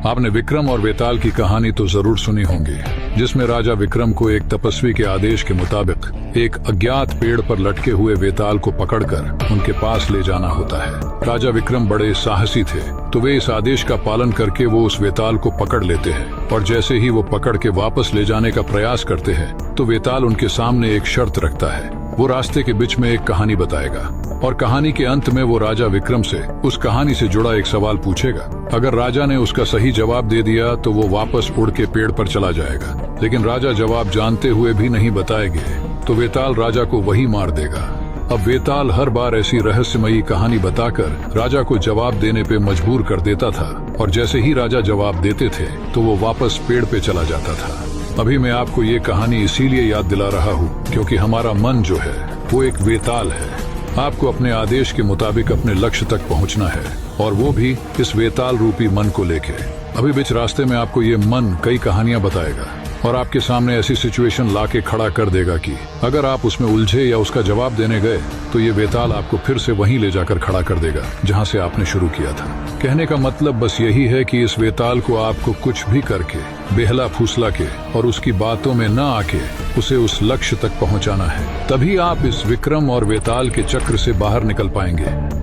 आपने विक्रम और वेताल की कहानी तो जरूर सुनी होगी, जिसमें राजा विक्रम को एक तपस्वी के आदेश के मुताबिक एक अज्ञात पेड़ पर लटके हुए वेताल को पकड़कर उनके पास ले जाना होता है। राजा विक्रम बड़े साहसी थे, तो वे इस आदेश का पालन करके वो उस वेताल को पकड़ लेते हैं और जैसे ही वो पकड़ के वापस ले जाने का प्रयास करते हैं तो वेताल उनके सामने एक शर्त रखता है। वो रास्ते के बीच में एक कहानी बताएगा और कहानी के अंत में वो राजा विक्रम से उस कहानी से जुड़ा एक सवाल पूछेगा। अगर राजा ने उसका सही जवाब दे दिया तो वो वापस उड़ के पेड़ पर चला जाएगा, लेकिन राजा जवाब जानते हुए भी नहीं बताएंगे तो वेताल राजा को वही मार देगा। अब वेताल हर बार ऐसी रहस्यमयी कहानी बताकर राजा को जवाब देने पे मजबूर कर देता था और जैसे ही राजा जवाब देते थे तो वो वापस पेड़ पे चला जाता था। अभी मैं आपको ये कहानी इसीलिए याद दिला रहा हूँ क्योंकि हमारा मन जो है वो एक वेताल है। आपको अपने आदेश के मुताबिक अपने लक्ष्य तक पहुँचना है और वो भी इस वेताल रूपी मन को लेके। अभी बीच रास्ते में आपको ये मन कई कहानियां बताएगा और आपके सामने ऐसी सिचुएशन लाके खड़ा कर देगा कि अगर आप उसमें उलझे या उसका जवाब देने गए तो ये वेताल आपको फिर से वहीं ले जाकर खड़ा कर देगा जहां से आपने शुरू किया था। कहने का मतलब बस यही है कि इस वेताल को आपको कुछ भी करके, बेहला फुसला के और उसकी बातों में न आके उसे उस लक्ष्य तक पहुंचाना है। तभी आप इस विक्रम और वेताल के चक्र से बाहर निकल पाएंगे।